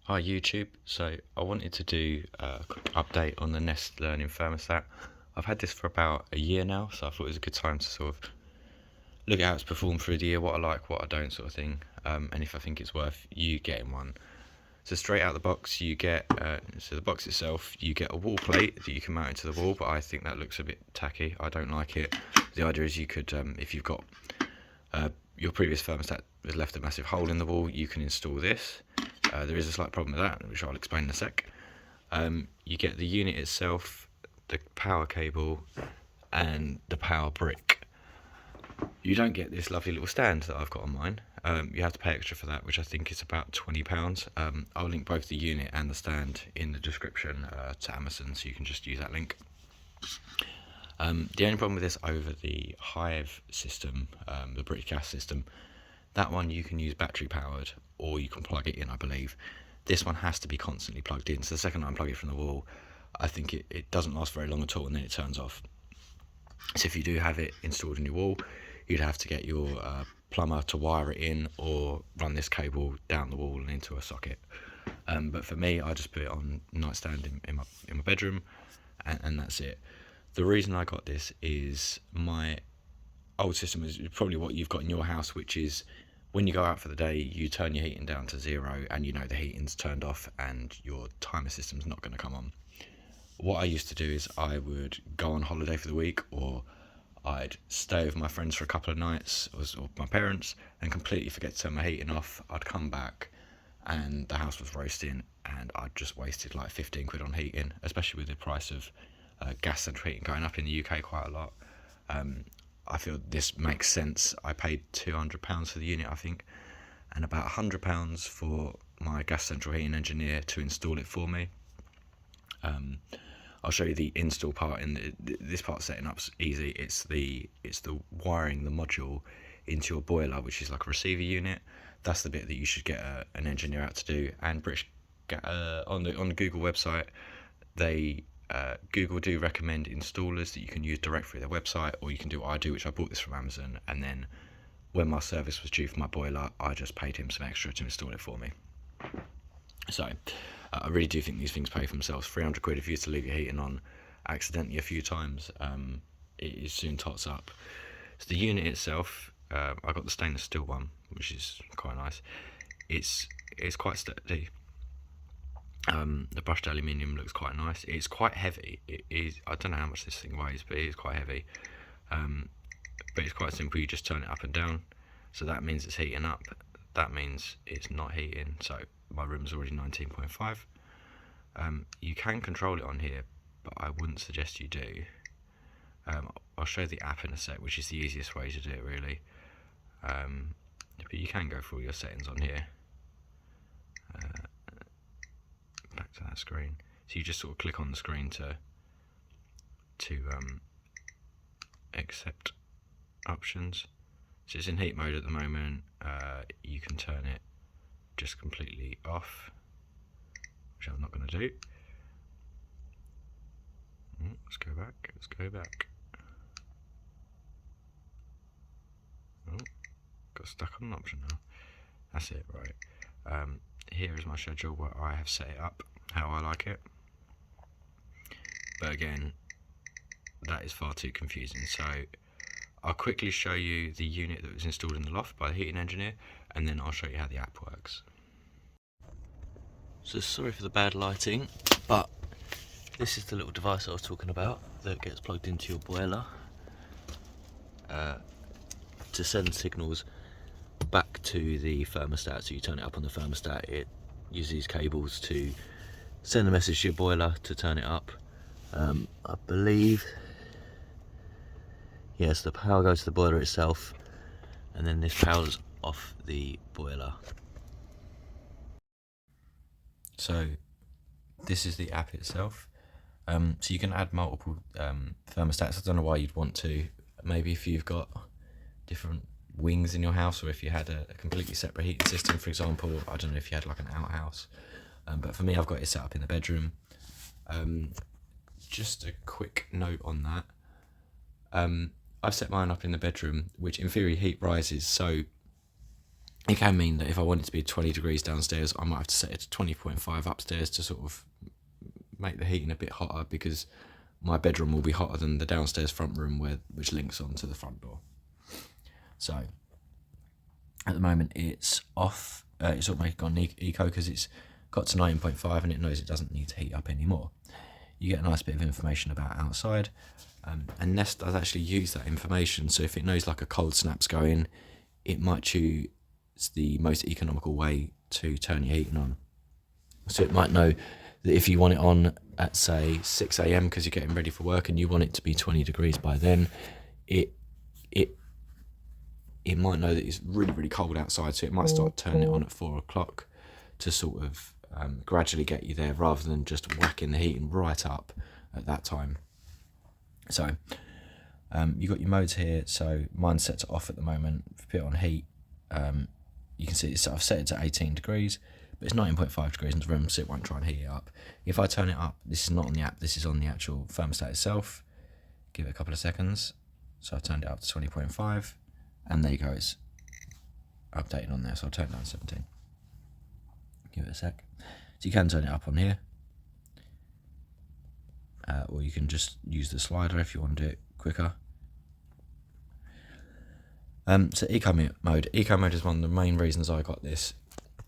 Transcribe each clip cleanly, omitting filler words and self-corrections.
Hi YouTube, so I wanted to do a quick update on the Nest Learning Thermostat. I've had this for about a year now, so I thought it was a good time to sort of look at how it's performed through the year, what I like, what I don't sort of thing, and if I think it's worth you getting one. So straight out the box you get, so the box itself, you get a wall plate that you can mount into the wall, but I think that looks a bit tacky, I don't like it. The idea is you could, if you've got your previous thermostat has left a massive hole in the wall, you can install this. There is a slight problem with that, which I'll explain in a sec. You get the unit itself, the power cable, and the power brick. You don't get this lovely little stand that I've got on mine. You have to pay extra for that, which I think is about £20. I'll link both the unit and the stand in the description to Amazon, so you can just use that link. The only problem with this over the Hive system, the British gas system, that one you can use battery powered or you can plug it in, I believe. This one has to be constantly plugged in, so the second I unplug it from the wall, I think it doesn't last very long at all and then it turns off. So if you do have it installed in your wall, you'd have to get your plumber to wire it in or run this cable down the wall and into a socket. But for me, I just put it on nightstand in my bedroom and that's it. The reason I got this is my old system is probably what you've got in your house, which is when you go out for the day, you turn your heating down to 0 and you know the heating's turned off and your timer system's not going to come on. What I used to do is I would go on holiday for the week, or I'd stay with my friends for a couple of nights, or my parents, and completely forget to turn my heating off. I'd come back and the house was roasting and I'd just wasted like 15 quid on heating, especially with the price of gas central heating going up in the UK quite a lot. I feel this makes sense. I paid £200 for the unit, I think, and about £100 for my gas central heating engineer to install it for me. I'll show you the install part, and this part setting up's easy. It's the wiring the module into your boiler, which is like a receiver unit. That's the bit that you should get an engineer out to do. And on the Google website, Google do recommend installers that you can use direct through their website, or you can do what I do, which I bought this from Amazon, and then when my service was due for my boiler, I just paid him some extra to install it for me. So I really do think these things pay for themselves. 300 quid if you used to leave your heating on accidentally a few times, it soon tots up. So the unit itself, I got the stainless steel one, which is quite nice. It's quite sturdy. The brushed aluminium looks quite nice. It's quite heavy. It is. I don't know how much this thing weighs, but it is quite heavy. But it's quite simple. You just turn it up and down. So that means it's heating up. That means it's not heating. So my room's already 19.5. You can control it on here, but I wouldn't suggest you do. I'll show the app in a sec, which is the easiest way to do it, really. But you can go through all your settings on here. Back to that screen. So you just sort of click on the screen to accept options. So it's in heat mode at the moment. You can turn it just completely off, which I'm not going to do. Let's go back. Oh, got stuck on an option now. That's it, right. Here is my schedule where I have set it up how I like it. But again, that is far too confusing. So I'll quickly show you the unit that was installed in the loft by the heating engineer, and then I'll show you how the app works. So sorry for the bad lighting, but this is the little device I was talking about that gets plugged into your boiler to send signals back to the thermostat. So you turn it up on the thermostat, it uses these cables to send a message to your boiler to turn it up. I believe, yes, the power goes to the boiler itself, and then this powers off the boiler. So this is the app itself. So you can add multiple thermostats. I don't know why you'd want to. Maybe if you've got different wings in your house, or if you had a completely separate heating system, for example. I don't know if you had like an outhouse, but for me, I've got it set up in the bedroom. Just a quick note on that. I've set mine up in the bedroom, which in theory heat rises, so It can mean that if I want it to be 20 degrees downstairs, I might have to set it to 20.5 upstairs to sort of make the heating a bit hotter, because my bedroom will be hotter than the downstairs front room which links onto the front door. So at the moment it's off. It's automatically gone eco because it's got to 19.5 and it knows it doesn't need to heat up anymore. You get a nice bit of information about outside, and Nest does actually use that information. So if it knows like a cold snap's going, it might choose the most economical way to turn your heating on. So it might know that if you want it on at say 6 a.m. because you're getting ready for work and you want it to be 20 degrees by then, it might know that it's really, really cold outside, so it might start turning it on at 4 o'clock to sort of gradually get you there, rather than just whacking the heating right up at that time. So you've got your modes here. So mine's set to off at the moment. If you put it on heat, you can see I've set it to 18 degrees, but it's 19.5 degrees in the room, so it won't try and heat it up. If I turn it up, this is not on the app, this is on the actual thermostat itself. Give it a couple of seconds. So I've turned it up to 20.5, and there you go, it's updated on there. So I'll turn it down to 17. Give it a sec. So you can turn it up on here, or you can just use the slider if you want to do it quicker. So eco mode. Eco mode is one of the main reasons I got this,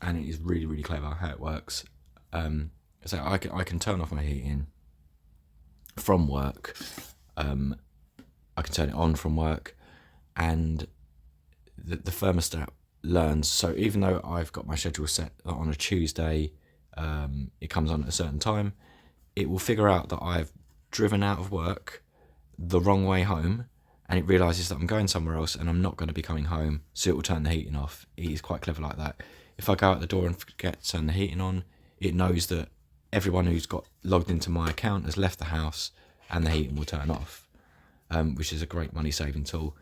and it is really, really clever how it works. So I can turn off my heating from work. I can turn it on from work, and the thermostat learns. So even though I've got my schedule set on a Tuesday, it comes on at a certain time, it will figure out that I've driven out of work the wrong way home, and it realises that I'm going somewhere else and I'm not going to be coming home, so it will turn the heating off. It is quite clever like that. If I go out the door and forget to turn the heating on, it knows that everyone who's got logged into my account has left the house, and the heating will turn off, which is a great money saving tool.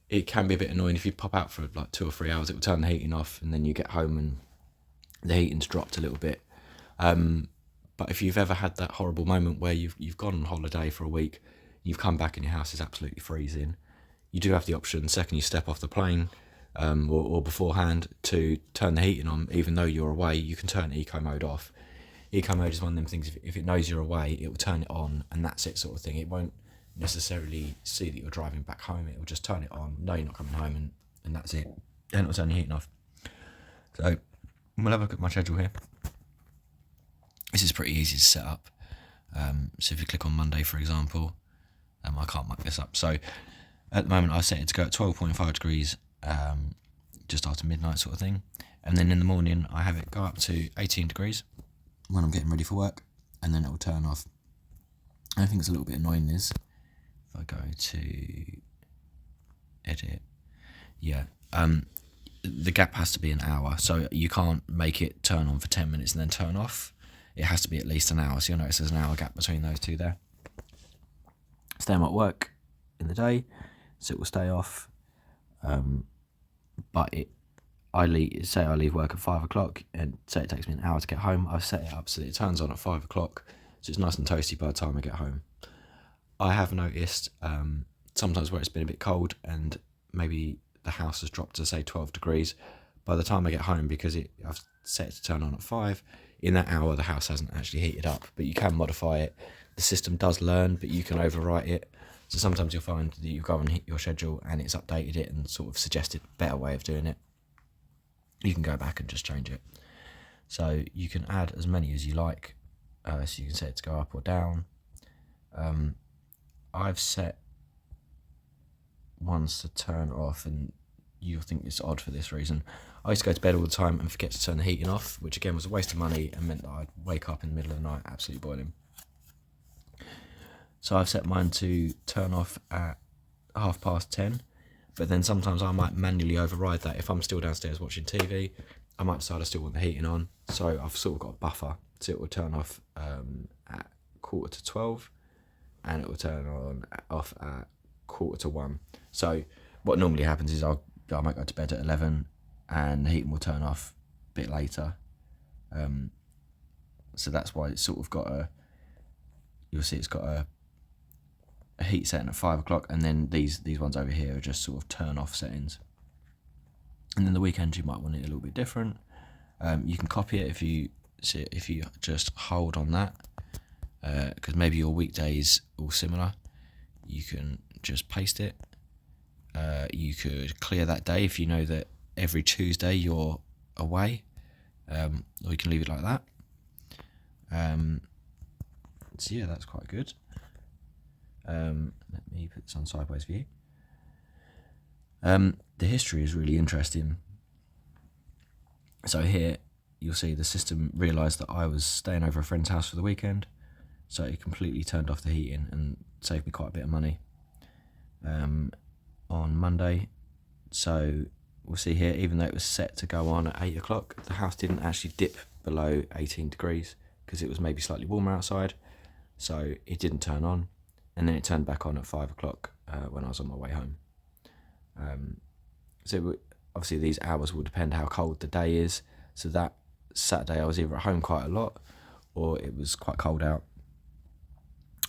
It can be a bit annoying if you pop out for like 2 or 3 hours, it will turn the heating off, and then you get home and the heating's dropped a little bit. But if you've ever had that horrible moment where you've gone on holiday for a week, you've come back and your house is absolutely freezing, you do have the option, the second you step off the plane, or beforehand, to turn the heating on. Even though you're away, you can turn eco mode off. Eco mode is one of them things, if it knows you're away, it will turn it on, and that's it, sort of thing. It won't necessarily see that you're driving back home, it will just turn it on, know you're not coming home, and that's it. Then it'll turn the heating off. So we'll have a look at my schedule here. This is pretty easy to set up. So if you click on Monday, for example, I can't muck this up. So at the moment I set it to go at 12.5 degrees just after midnight, sort of thing. And then in the morning I have it go up to 18 degrees when I'm getting ready for work, and then it will turn off. I think it's a little bit annoying is, if I go to edit, the gap has to be an hour, so you can't make it turn on for 10 minutes and then turn off. It has to be at least an hour, so you'll notice there's an hour gap between those two there. Stay at work in the day, so it will stay off. But I leave work at 5 o'clock, and say it takes me an hour to get home. I've set it up so that it turns on at 5 o'clock, so it's nice and toasty by the time I get home. I have noticed sometimes where it's been a bit cold and maybe the house has dropped to say 12 degrees, by the time I get home, because I've set it to turn on at 5, in that hour the house hasn't actually heated up. But you can modify it. The system does learn, but you can overwrite it. So sometimes you'll find that you go and hit your schedule and it's updated it and sort of suggested a better way of doing it. You can go back and just change it. So you can add as many as you like. So you can set it to go up or down. I've set ones to turn off, and you'll think it's odd for this reason. I used to go to bed all the time and forget to turn the heating off, which again was a waste of money and meant that I'd wake up in the middle of the night absolutely boiling. So I've set mine to turn off at 10:30, but then sometimes I might manually override that. If I'm still downstairs watching TV, I might decide I still want the heating on, so I've sort of got a buffer, so it will turn off at 11:45, and it will turn off at 1:45. So what normally happens is I might go to bed at 11 and the heating will turn off a bit later. So that's why it's sort of you'll see it's got a heat setting at 5 o'clock, and then these ones over here are just sort of turn off settings. and then the weekend you might want it a little bit different. You can copy it if you just hold on that, because maybe your weekdays all similar. You can just paste it. You could clear that day if you know that every Tuesday you're away, or you can leave it like that. So yeah, that's quite good. Let me put this on sideways view. The history is really interesting. So here you'll see the system realised that I was staying over a friend's house for the weekend, so it completely turned off the heating and saved me quite a bit of money on Monday. So we'll see here, even though it was set to go on at 8 o'clock, the house didn't actually dip below 18 degrees because it was maybe slightly warmer outside, so it didn't turn on, and then it turned back on at 5 o'clock when I was on my way home. So obviously these hours will depend how cold the day is. So that Saturday I was either at home quite a lot or it was quite cold out.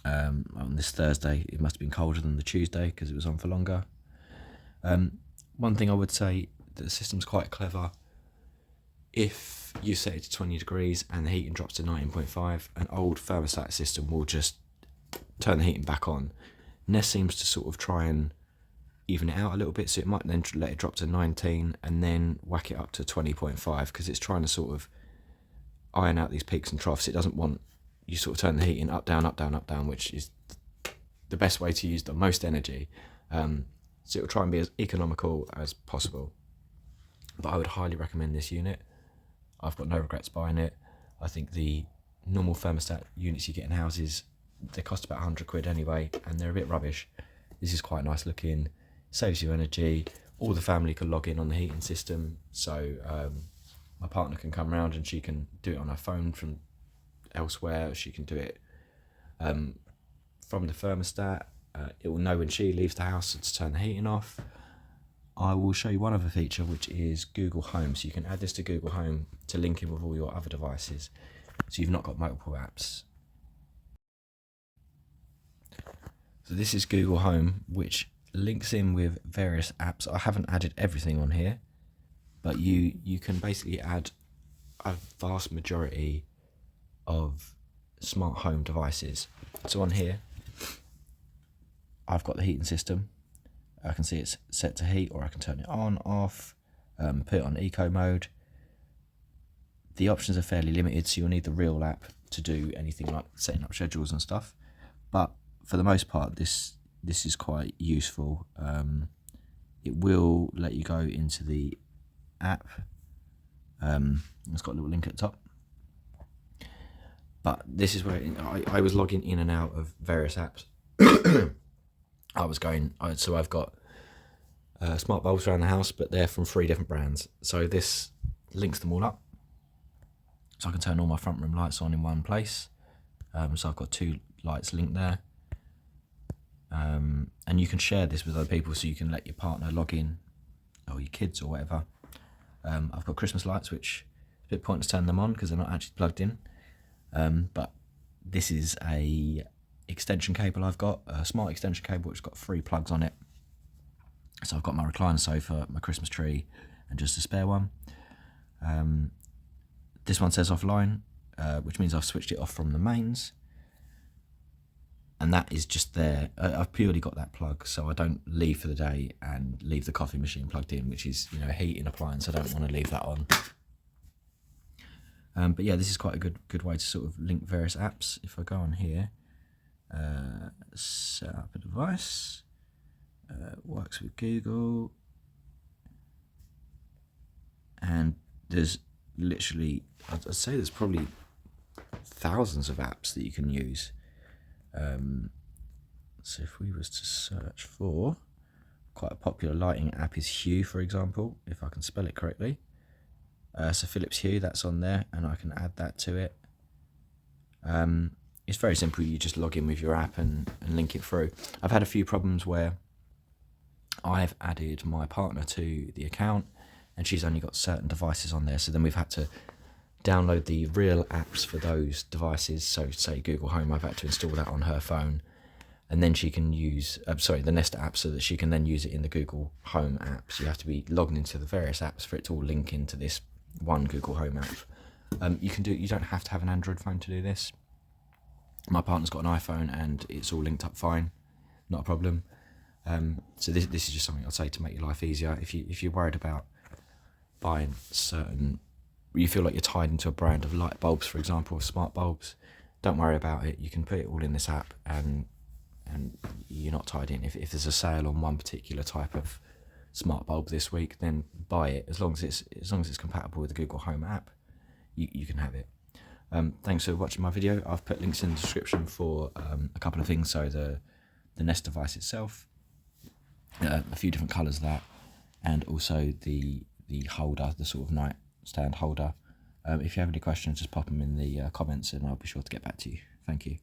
On this Thursday it must have been colder than the Tuesday because it was on for longer. One thing I would say, that the system's quite clever. If you set it to 20 degrees and the heating drops to 19.5, an old thermostat system will just turn the heating back on. Nest seems to sort of try and even it out a little bit, so it might then let it drop to 19 and then whack it up to 20.5 because it's trying to sort of iron out these peaks and troughs. It doesn't want you sort of turn the heating up, down, which is the best way to use the most energy. So it'll try and be as economical as possible. But I would highly recommend this unit. I've got no regrets buying it. I think the normal thermostat units you get in houses, they cost about 100 quid anyway, and they're a bit rubbish. This is quite nice looking, saves you energy. All the family can log in on the heating system, so my partner can come around and she can do it on her phone from elsewhere. She can do it from the thermostat. It will know when she leaves the house to turn the heating off. I will show you one other feature, which is Google Home. So you can add this to Google Home to link in with all your other devices, so you've not got multiple apps. So this is Google Home, which links in with various apps. I haven't added everything on here, but you can basically add a vast majority of smart home devices. So on here, I've got the heating system. I can see it's set to heat, or I can turn it on, off, put it on eco mode. The options are fairly limited, so you'll need the real app to do anything like setting up schedules and stuff. But for the most part, this is quite useful. It will let you go into the app. It's got a little link at the top. But this is where I was logging in and out of various apps. So I've got smart bulbs around the house, but they're from 3 different brands. So this links them all up. So I can turn all my front room lights on in one place. So I've got 2 lights linked there. And you can share this with other people, so you can let your partner log in, or your kids or whatever. I've got Christmas lights, which is a bit pointless to turn them on because they're not actually plugged in. But this is a extension cable I've got, a smart extension cable which has got 3 plugs on it. So I've got my recliner sofa, my Christmas tree, and just a spare one. This one says offline, which means I've switched it off from the mains. And that is just there. I've purely got that plug, so I don't leave for the day and leave the coffee machine plugged in, which is, a heating appliance. I don't want to leave that on. But yeah, this is quite a good way to sort of link various apps. If I go on here, set up a device, works with Google, and there's literally, I'd say there's probably thousands of apps that you can use. So if we was to search for, quite a popular lighting app is Hue, for example, if I can spell it correctly. So Philips Hue, that's on there, and I can add that to it. It's very simple. You just log in with your app and link it through. I've had a few problems where I've added my partner to the account and she's only got certain devices on there, so then we've had to download the real apps for those devices. So say Google Home, I've had to install that on her phone, and then she can use the Nest app, so that she can then use it in the Google Home app. So you have to be logged into the various apps for it to all link into this one Google Home app. You don't have to have an Android phone to do this. My partner's got an iPhone and it's all linked up fine, not a problem. So this is just something I'd say to make your life easier. If you're worried about buying you feel like you're tied into a brand of light bulbs, for example, or smart bulbs, don't worry about it. You can put it all in this app, and you're not tied in. If there's a sale on one particular type of smart bulb this week, then buy it. As long as it's compatible with the Google Home app, you can have it. Thanks for watching my video. I've put links in the description for a couple of things. So the Nest device itself, a few different colours of that, and also the holder, the sort of nightstand holder. If you have any questions, just pop them in the comments and I'll be sure to get back to you. Thank you.